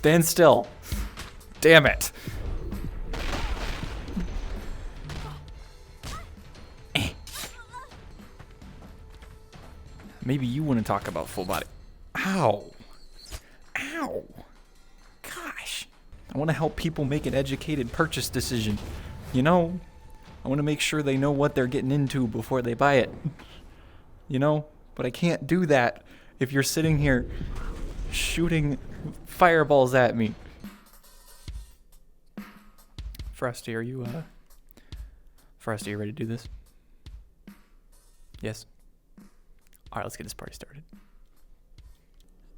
Stand still. Damn it. Maybe you want to talk about full body. Ow. Ow. Gosh. I want to help people make an educated purchase decision. You know, I want to make sure they know what they're getting into before they buy it. You know, but I can't do that if you're sitting here shooting fireballs at me. Frosty, are you Frosty, are you ready to do this? Yes. All right, let's get this party started.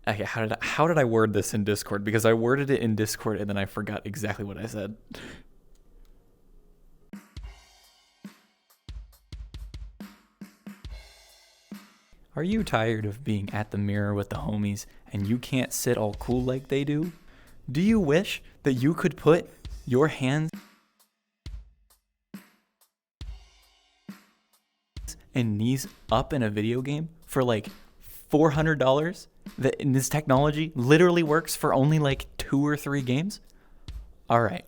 Okay, how did I word this in Discord? Because I worded it in Discord and then I forgot exactly what I said. Are you tired of being at the mirror with the homies and you can't sit all cool like they do? Do you wish that you could put your hands and knees up in a video game for like $400? That in this technology literally works for only like 2 or 3 games? All right.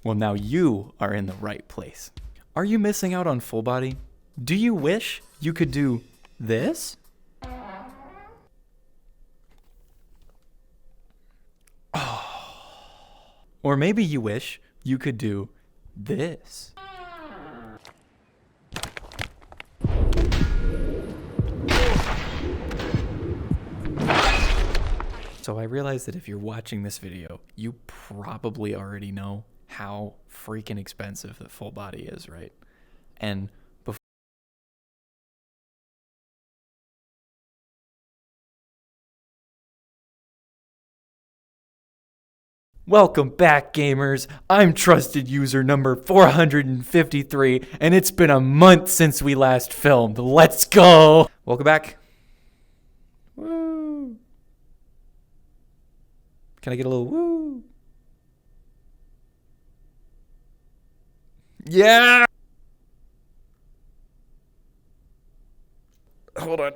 Well, now you are in the right place. Are you missing out on full body? Do you wish you could do this? Oh. Or maybe you wish you could do this. So I realize that if you're watching this video, you probably already know how freaking expensive the full body is, right? And before welcome back, gamers. I'm trusted user number 453, and it's been a month since we last filmed. Let's go! Welcome back. Woo! Can I get a little woo? Yeah! Hold on.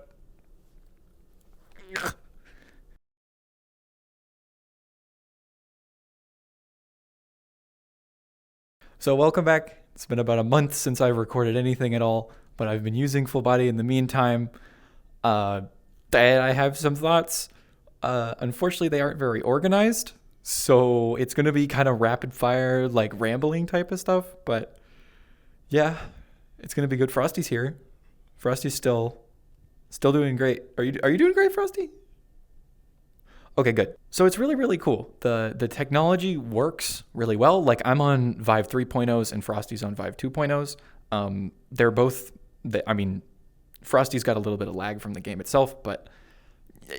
So welcome back. It's been about a month since I've recorded anything at all, but I've been using full body in the meantime. And I have some thoughts. Unfortunately, they aren't very organized, so it's going to be kind of rapid fire, like rambling type of stuff. But yeah, it's going to be good. Frosty's here. Frosty's still doing great. Are you doing great, Frosty? Okay, good. So it's really, really cool. The technology works really well. Like I'm on Vive 3.0s and Frosty's on Vive 2.0s. They're both, Frosty's got a little bit of lag from the game itself, but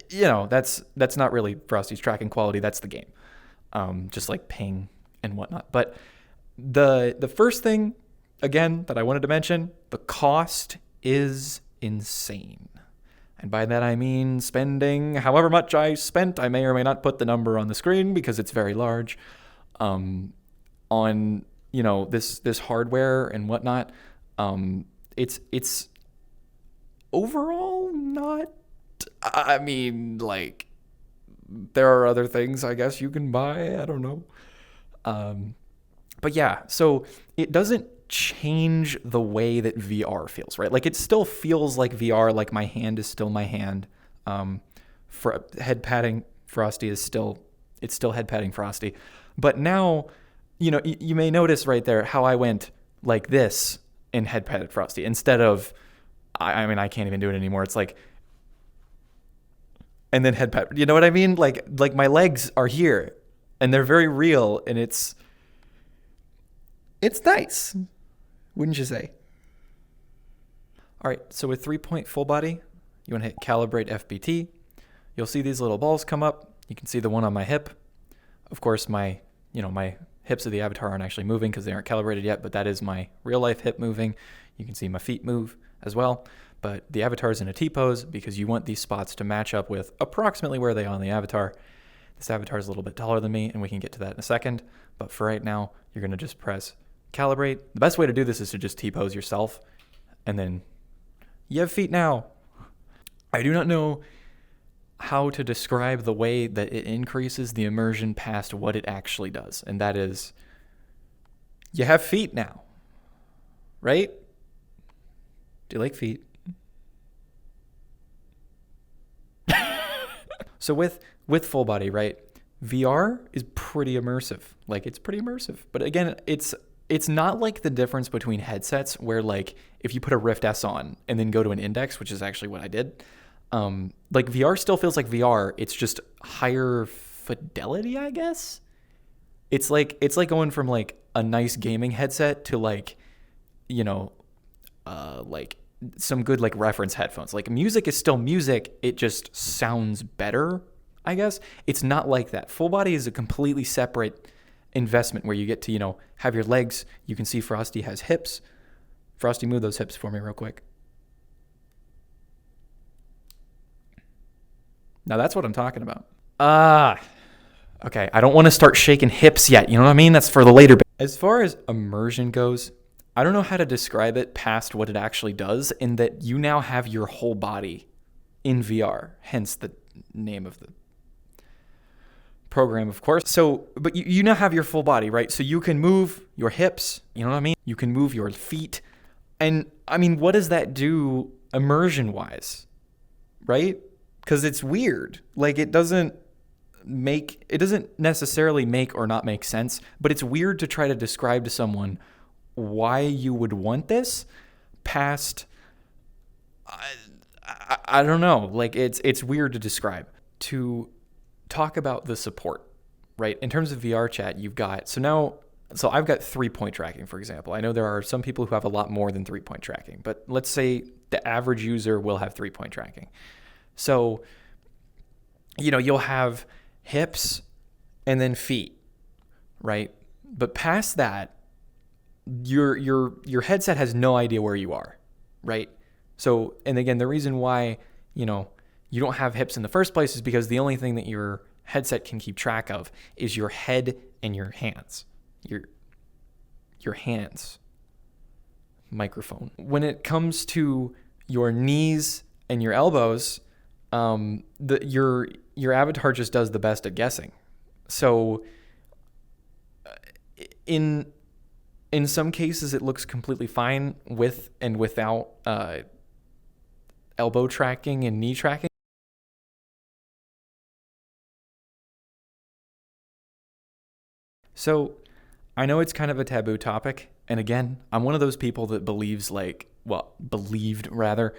you know, that's not really Frosty's tracking quality. That's the game. Just like ping and whatnot. But the first thing, again, that I wanted to mention, the cost is insane. And by that I mean spending however much I spent. I may or may not put the number on the screen because it's very large. On, you know, this hardware and whatnot. It's overall not, I mean, like, there are other things I guess you can buy. I don't know. But yeah, so it doesn't change the way that VR feels, right? Like it still feels like VR, like my hand is still my hand. For head patting Frosty is still, it's still head patting Frosty. But now, you know, you may notice right there how I went like this and head patted Frosty instead of, I mean, I can't even do it anymore. It's like, and then head pat, you know what I mean? Like my legs are here and they're very real and it's nice. Wouldn't you say? All right, so with 3-point full body, you want to hit calibrate FBT. You'll see these little balls come up. You can see the one on my hip. Of course, my hips of the avatar aren't actually moving because they aren't calibrated yet, but that is my real life hip moving. You can see my feet move as well, but the avatar is in a T-pose because you want these spots to match up with approximately where they are on the avatar. This avatar is a little bit taller than me, and we can get to that in a second, but for right now, you're going to just press calibrate. The best way to do this is to just T-pose yourself, and then you have feet now. I do not know how to describe the way that it increases the immersion past what it actually does. And that is, you have feet now, right? Do you like feet? So with full body, right? VR is pretty immersive. Like, it's pretty immersive. But again, it's not like the difference between headsets where, like, if you put a Rift S on and then go to an Index, which is actually what I did, like, VR still feels like VR. It's just higher fidelity, I guess. It's like going from like a nice gaming headset to like, you know, like some good like reference headphones. Like, music is still music. It just sounds better, I guess. It's not like that. Full body is a completely separate investment where you get to, you know, have your legs. You can see Frosty has hips. Frosty, move those hips for me real quick. Now that's what I'm talking about. Okay. I don't want to start shaking hips yet. You know what I mean? That's for the later bit. As far as immersion goes, I don't know how to describe it past what it actually does, in that you now have your whole body in VR, hence the name of the program, of course. So, but you now have your full body, right? So you can move your hips, you know what I mean? You can move your feet. And I mean, what does that do immersion-wise, right? Because it's weird. Like, it doesn't necessarily make or not make sense, but it's weird to try to describe to someone why you would want this past, I don't know. Like, it's weird to describe. To talk about the support, right? In terms of VR chat, you've got, so I've got 3-point tracking, for example. I know there are some people who have a lot more than 3-point tracking, but let's say the average user will have 3-point tracking. So, you know, you'll have hips and then feet, right? But past that, your headset has no idea where you are, right? So, and again, the reason why, you know, you don't have hips in the first place is because the only thing that your headset can keep track of is your head and your hands. Your hands. Microphone. When it comes to your knees and your elbows, your avatar just does the best at guessing. So in some cases, it looks completely fine with and without elbow tracking and knee tracking. So I know it's kind of a taboo topic. And again, I'm one of those people that believed rather,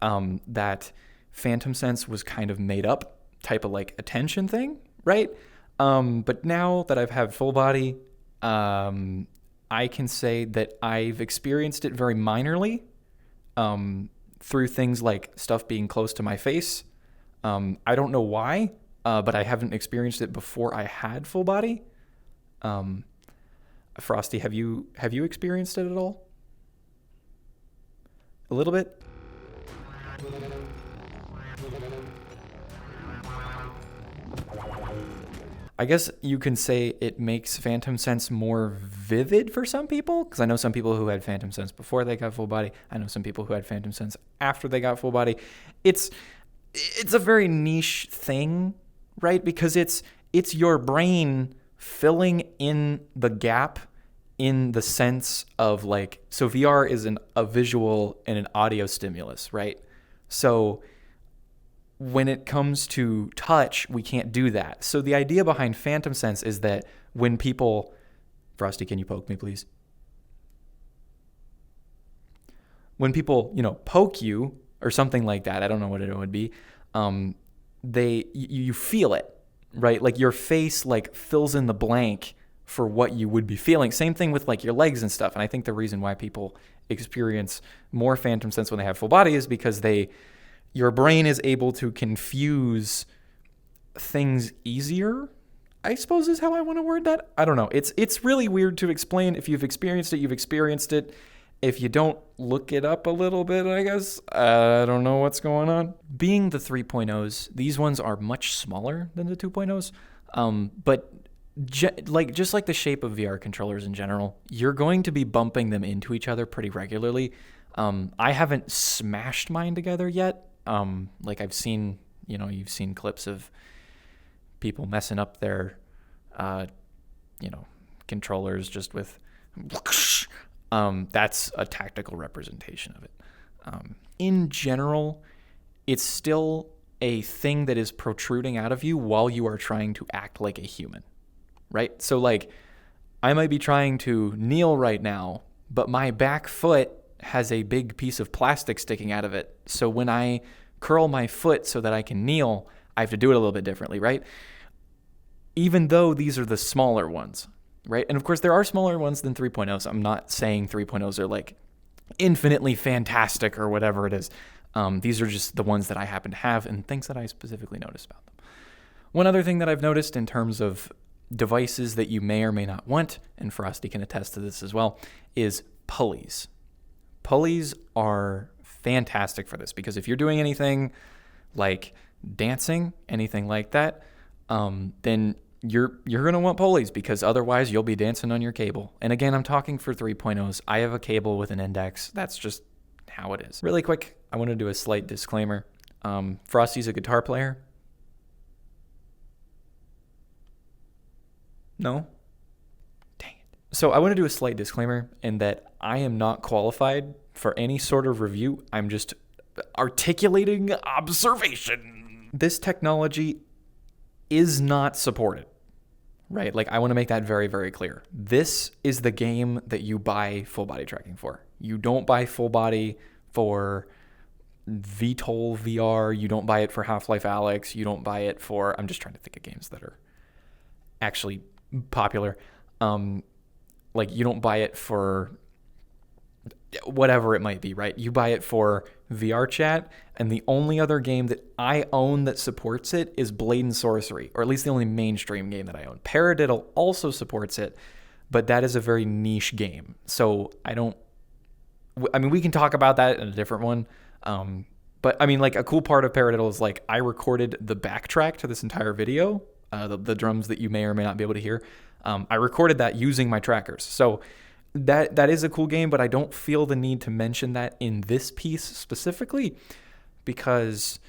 that Phantom Sense was kind of made up type of like attention thing, right? But now that I've had full body, I can say that I've experienced it very minorly, through things like stuff being close to my face. I don't know why, but I haven't experienced it before I had full body. Frosty, have you experienced it at all? A little bit? I guess you can say it makes Phantom Sense more vivid for some people, because I know some people who had Phantom Sense before they got full body. I know some people who had Phantom Sense after they got full body. It's a very niche thing, right? Because it's your brain filling in the gap in the sense of like, so VR is a visual and an audio stimulus, right? So when it comes to touch, we can't do that. So the idea behind Phantom Sense is that when people, Frosty, can you poke me, please? When people, you know, poke you or something like that, I don't know what it would be, you feel it, right? Like your face like fills in the blank for what you would be feeling. Same thing with like your legs and stuff. And I think the reason why people experience more Phantom Sense when they have full body is because your brain is able to confuse things easier, I suppose is how I want to word that. I don't know. It's really weird to explain. If you've experienced it, you've experienced it. If you don't, look it up a little bit, I guess. I don't know what's going on. Being the 3.0s, these ones are much smaller than the 2.0s. But just like the shape of VR controllers in general, you're going to be bumping them into each other pretty regularly. I haven't smashed mine together yet. Like I've seen You've seen clips of people messing up their, controllers just with, that's a tactical representation of it. In general, it's still a thing that is protruding out of you while you are trying to act like a human, right? So like, I might be trying to kneel right now, but my back foot has a big piece of plastic sticking out of it. So when I curl my foot so that I can kneel, I have to do it a little bit differently, right? Even though these are the smaller ones, right? And of course, there are smaller ones than 3.0s. I'm not saying 3.0s are like infinitely fantastic or whatever it is. These are just the ones that I happen to have and things that I specifically noticed about them. One other thing that I've noticed in terms of devices that you may or may not want, and Frosty can attest to this as well, is pulleys. Pulleys are fantastic for this because if you're doing anything like dancing, anything like that, then you're going to want pulleys because otherwise you'll be dancing on your cable. And again, I'm talking for 3.0s. I have a cable with an index. That's just how it is. Really quick, I want to do a slight disclaimer. Frosty's a guitar player. No? Dang it. So I want to do a slight disclaimer in that I am not qualified for any sort of review. I'm just articulating observation. This technology is not supported, right? Like, I want to make that very, very clear. This is the game that you buy full body tracking for. You don't buy full body for VTOL VR. You don't buy it for Half-Life Alyx. You don't buy it for, I'm just trying to think of games that are actually popular. Like, you don't buy it for whatever it might be, right? You buy it for VR chat, and the only other game that I own that supports it is Blade and Sorcery, or at least the only mainstream game that I own. Paradiddle also supports it, but that is a very niche game. So we can talk about that in a different one. But I mean, like, a cool part of Paradiddle is like, I recorded the backtrack to this entire video, the drums that you may or may not be able to hear. I recorded that using my trackers. So that is a cool game, but I don't feel the need to mention that in this piece specifically because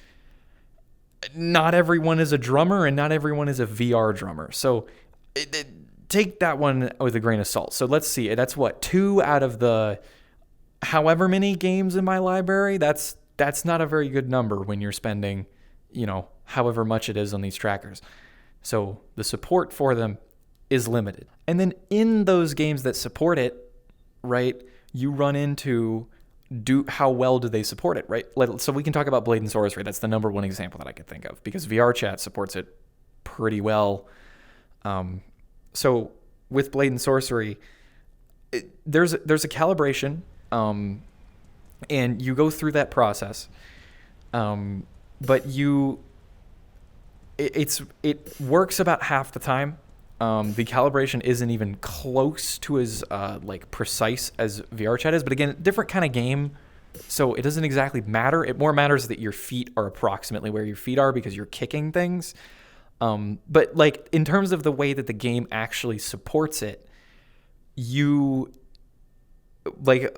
not everyone is a drummer and not everyone is a VR drummer. So take that one with a grain of salt. So let's see. That's what, 2 out of the however many games in my library. That's not a very good number when you're spending, however much it is on these trackers. So the support for them is limited. And then in those games that support it, right, you run into how well do they support it, right? So we can talk about Blade and Sorcery. That's the number one example that I could think of because VR chat supports it pretty well. So with Blade and Sorcery, there's a calibration, and you go through that process, but it works about half the time. The calibration isn't even close to as precise as VR chat is, but again, different kind of game, so it doesn't exactly matter. It more matters that your feet are approximately where your feet are because you're kicking things. But like, in terms of the way that the game actually supports it, you like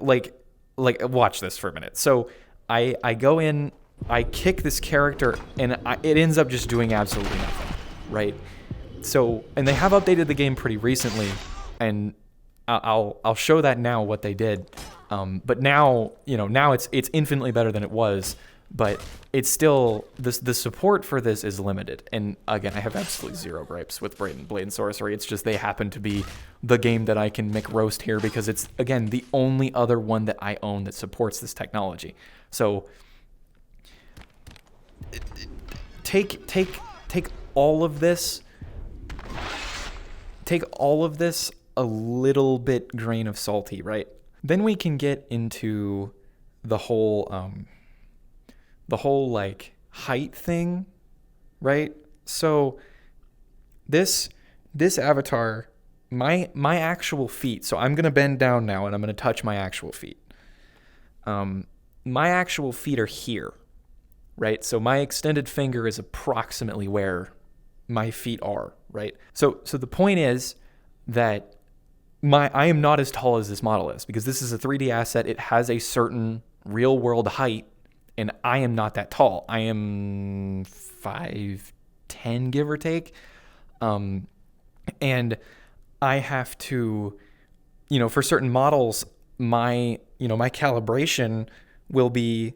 watch this for a minute. So I go in, I kick this character, and it ends up just doing absolutely nothing, right? So, and they have updated the game pretty recently, and I'll show that now what they did. But now it's infinitely better than it was, but it's still, the support for this is limited. And again, I have absolutely zero gripes with Blade and Sorcery. It's just they happen to be the game that I can McRoast here because it's, again, the only other one that I own that supports this technology. So take all of this. Take all of this a little bit grain of salty, right? Then we can get into the whole like height thing, right? So this avatar, my actual feet. So I'm gonna bend down now and I'm gonna touch my actual feet. My actual feet are here, right? So my extended finger is approximately where my feet are, right? So the point is that I am not as tall as this model is because this is a 3D asset. It has a certain real world height, and I am not that tall. I am 5'10", give or take. Um, and I have to, for certain models, my calibration will be,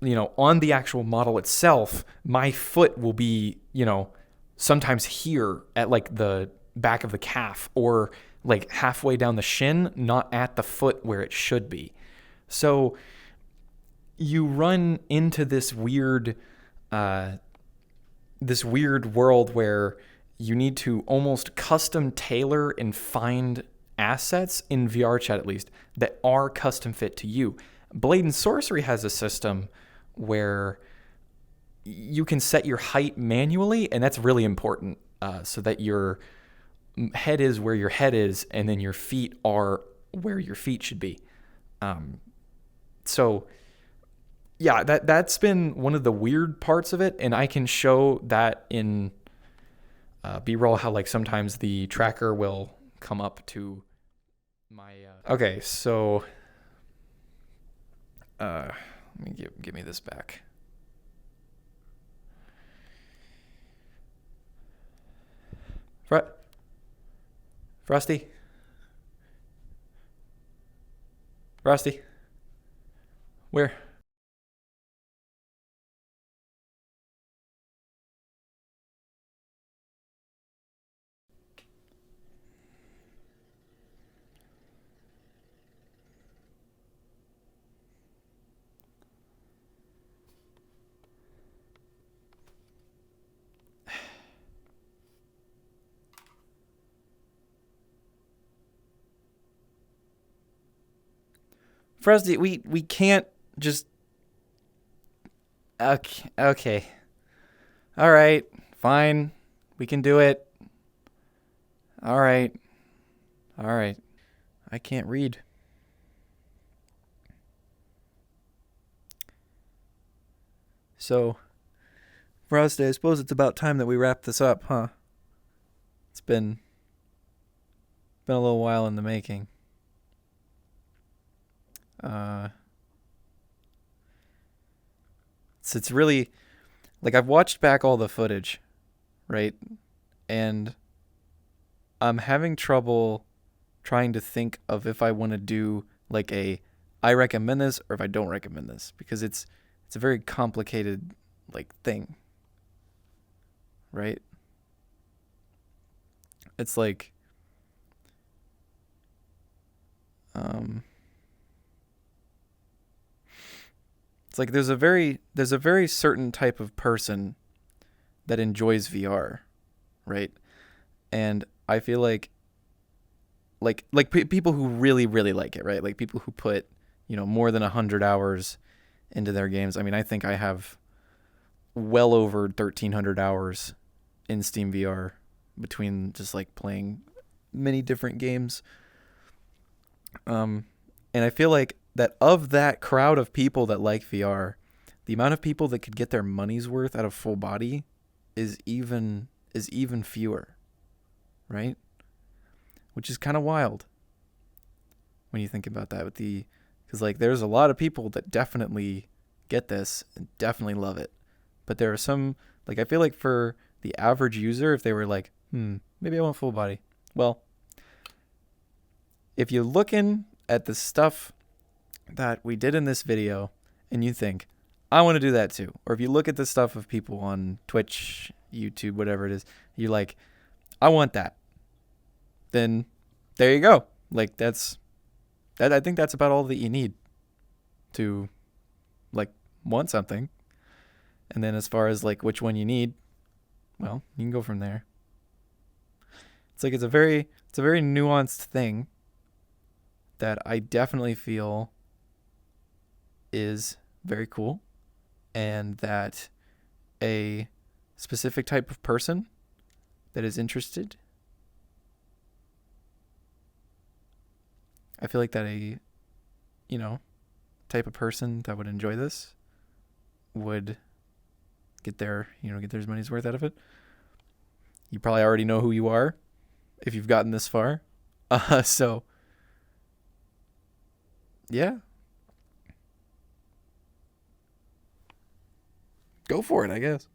on the actual model itself, my foot will be, sometimes here at like the back of the calf or like halfway down the shin, not at the foot where it should be. So you run into this weird world where you need to almost custom tailor and find assets in VR chat, at least, that are custom fit to you. Blade and Sorcery has a system where you can set your height manually, and that's really important, so that your head is where your head is, and then your feet are where your feet should be. So yeah, that's been one of the weird parts of it, and I can show that in B-roll how like sometimes the tracker will come up to my. Okay, so let me give me this back. Frosty. Frosty. Where? Frosty, we can't just. Okay. All right. Fine. We can do it. All right. I can't read. So, Frosty, I suppose it's about time that we wrap this up, huh? It's been a little while in the making. It's really like I've watched back all the footage, right? And I'm having trouble trying to think of if I want to do like I recommend this or if I don't recommend this, because it's a very complicated like thing, right? It's like it's like there's a very certain type of person that enjoys VR, right? And I feel like people who really really like it, right? Like people who put more than 100 hours into their games. I mean, I think I have well over 1,300 hours in Steam VR between just like playing many different games. And I feel like that of that crowd of people that like VR, the amount of people that could get their money's worth out of full body is even fewer, right? Which is kind of wild when you think about that because like there's a lot of people that definitely get this and definitely love it. But there are some, like I feel like for the average user, if they were like, maybe I want full body. Well, if you're looking at the stuff that we did in this video and you think, I want to do that too. Or if you look at the stuff of people on Twitch, YouTube, whatever it is, you're like, I want that. Then there you go. Like I think that's about all that you need to like want something. And then as far as like which one you need, well, you can go from there. It's like it's a very nuanced thing that I definitely feel is very cool, and that a specific type of person that is interested, I feel like that a type of person that would enjoy this would get their money's worth out of it. You probably already know who you are if you've gotten this far. So yeah. Go for it, I guess.